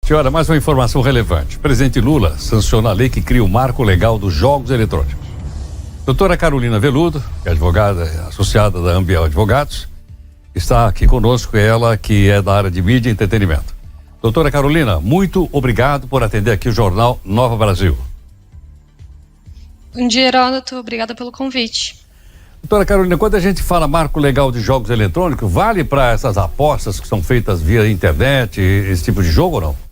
Senhora, mais uma informação relevante. O presidente Lula sanciona a lei que cria o marco legal dos jogos eletrônicos. Doutora Carolina Veludo, que é advogada associada da Ambiel Advogados, está aqui conosco, ela que é da área de mídia e entretenimento. Doutora Carolina, muito obrigado por atender aqui o Jornal Nova Brasil. Bom dia, Heródoto. Obrigada pelo convite. Doutora Carolina, quando a gente fala marco legal de jogos eletrônicos, vale para essas apostas que são feitas via internet, esse tipo de jogo ou não?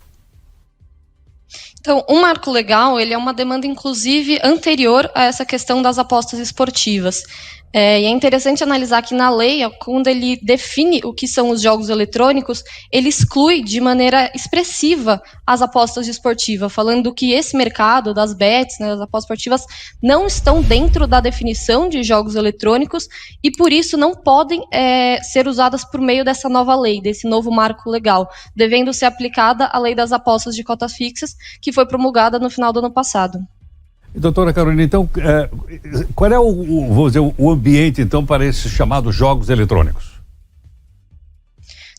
Então, o marco legal, ele é uma demanda, inclusive, anterior a essa questão das apostas esportivas. E é interessante analisar que na lei, quando ele define o que são os jogos eletrônicos, ele exclui de maneira expressiva as apostas esportivas, falando que esse mercado das bets, né, das apostas esportivas, não estão dentro da definição de jogos eletrônicos e, por isso, não podem ser usadas por meio dessa nova lei, desse novo marco legal, devendo ser aplicada a lei das apostas de cotas fixas, que foi promulgada no final do ano passado. Doutora Carolina, então, qual é vou dizer, o ambiente, então, para esses chamados jogos eletrônicos?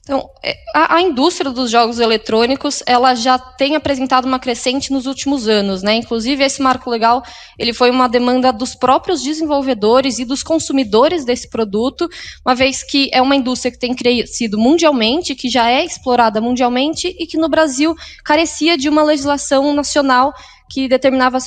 Então, a indústria dos jogos eletrônicos, ela já tem apresentado uma crescente nos últimos anos, né? Inclusive, esse marco legal, ele foi uma demanda dos próprios desenvolvedores e dos consumidores desse produto, uma vez que é uma indústria que tem crescido mundialmente, que já é explorada mundialmente e que no Brasil carecia de uma legislação nacional que determinava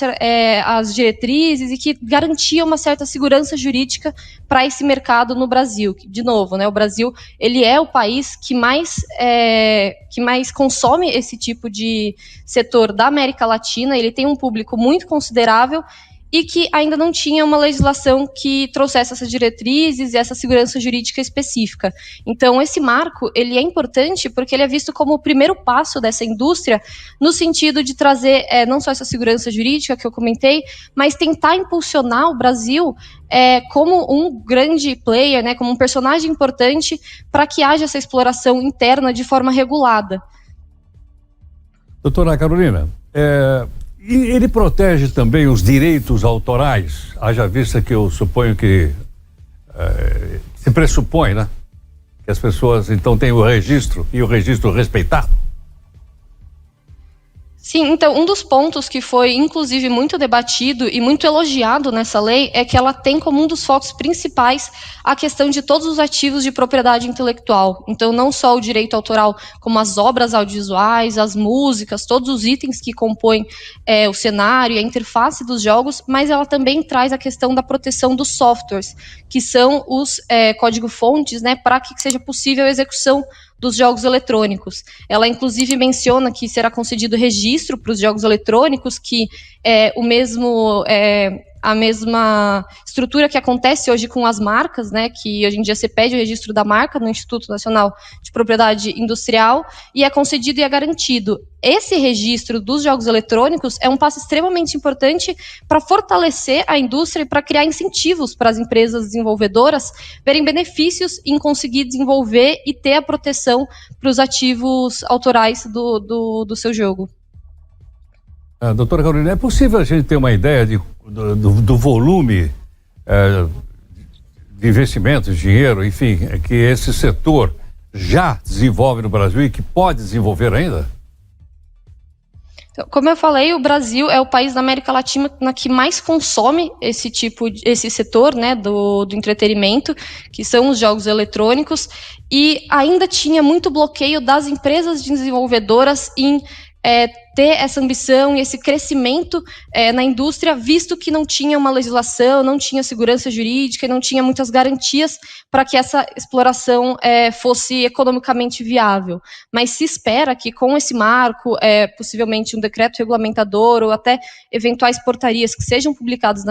as diretrizes e que garantia uma certa segurança jurídica para esse mercado no Brasil. De novo, né, o Brasil ele é o país que mais consome esse tipo de setor da América Latina, ele tem um público muito considerável e que ainda não tinha uma legislação que trouxesse essas diretrizes e essa segurança jurídica específica. Então, esse marco, ele é importante porque ele é visto como o primeiro passo dessa indústria no sentido de trazer não só essa segurança jurídica que eu comentei, mas tentar impulsionar o Brasil como um grande player, né, como um personagem importante para que haja essa exploração interna de forma regulada. Doutora Carolina, e ele protege também os direitos autorais, haja vista que eu suponho que se pressupõe, né? Que as pessoas então têm o registro e o registro respeitado. Sim, então um dos pontos que foi inclusive muito debatido e muito elogiado nessa lei é que ela tem como um dos focos principais a questão de todos os ativos de propriedade intelectual. Então não só o direito autoral, como as obras audiovisuais, as músicas, todos os itens que compõem o cenário e a interface dos jogos, mas ela também traz a questão da proteção dos softwares, que são os código-fontes, né, para que seja possível a execução dos jogos eletrônicos. Ela, inclusive, menciona que será concedido registro para os jogos eletrônicos, que é a mesma estrutura que acontece hoje com as marcas, né, que hoje em dia você pede o registro da marca no Instituto Nacional de Propriedade Industrial e é concedido e é garantido. Esse registro dos jogos eletrônicos é um passo extremamente importante para fortalecer a indústria e para criar incentivos para as empresas desenvolvedoras verem benefícios em conseguir desenvolver e ter a proteção para os ativos autorais do seu jogo. Doutora Carolina, é possível a gente ter uma ideia do volume de investimentos, dinheiro, enfim, que esse setor já desenvolve no Brasil e que pode desenvolver ainda? Então, como eu falei, o Brasil é o país da América Latina que mais consome esse setor, né, do entretenimento, que são os jogos eletrônicos, e ainda tinha muito bloqueio das empresas desenvolvedoras em ter essa ambição e esse crescimento na indústria, visto que não tinha uma legislação, não tinha segurança jurídica e não tinha muitas garantias para que essa exploração fosse economicamente viável. Mas se espera que com esse marco, possivelmente um decreto regulamentador ou até eventuais portarias que sejam publicadas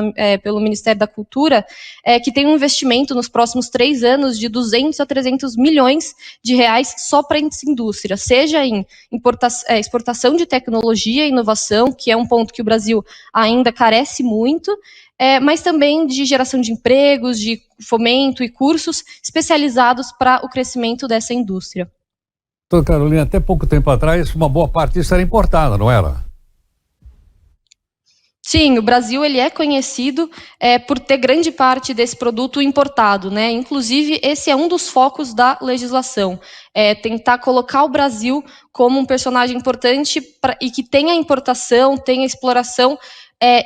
pelo Ministério da Cultura, que tenha um investimento nos próximos 3 anos de 200 a 300 milhões de reais só para essa indústria, seja em exportação de tecnologia e inovação, que é um ponto que o Brasil ainda carece muito, mas também de geração de empregos, de fomento e cursos especializados para o crescimento dessa indústria. Doutora Carolina, até pouco tempo atrás, uma boa parte disso era importada, não era? Sim, o Brasil ele é conhecido por ter grande parte desse produto importado, né? Inclusive, esse é um dos focos da legislação, tentar colocar o Brasil como um personagem importante e que tenha importação, tenha exploração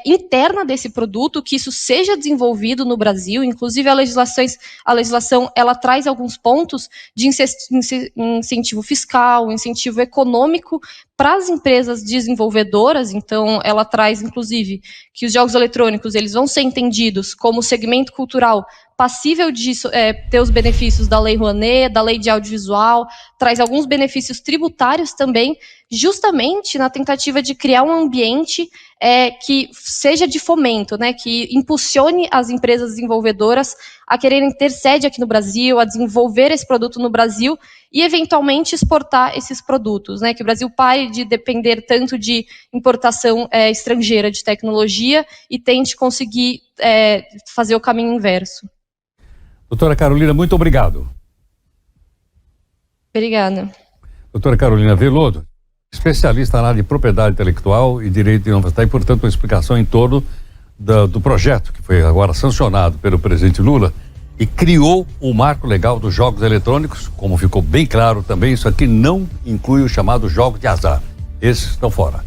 interna desse produto, que isso seja desenvolvido no Brasil. Inclusive, a legislação ela traz alguns pontos de incentivo fiscal, incentivo econômico para as empresas desenvolvedoras. Então, ela traz, inclusive, que os jogos eletrônicos eles vão ser entendidos como segmento cultural passível de ter os benefícios da Lei Rouanet, da Lei de Audiovisual, traz alguns benefícios tributários também, justamente na tentativa de criar um ambiente que seja de fomento, né, que impulsione as empresas desenvolvedoras a quererem ter sede aqui no Brasil, a desenvolver esse produto no Brasil e, eventualmente, exportar esses produtos, né, que o Brasil pare de depender tanto de importação estrangeira de tecnologia e tente conseguir fazer o caminho inverso. Doutora Carolina, muito obrigado. Obrigada. Doutora Carolina Velodo, especialista na área de propriedade intelectual e direito de inovação, e, portanto, uma explicação em torno do projeto que foi agora sancionado pelo presidente Lula e criou o marco legal dos jogos eletrônicos. Como ficou bem claro também, isso aqui não inclui o chamado jogo de azar. Esses estão fora.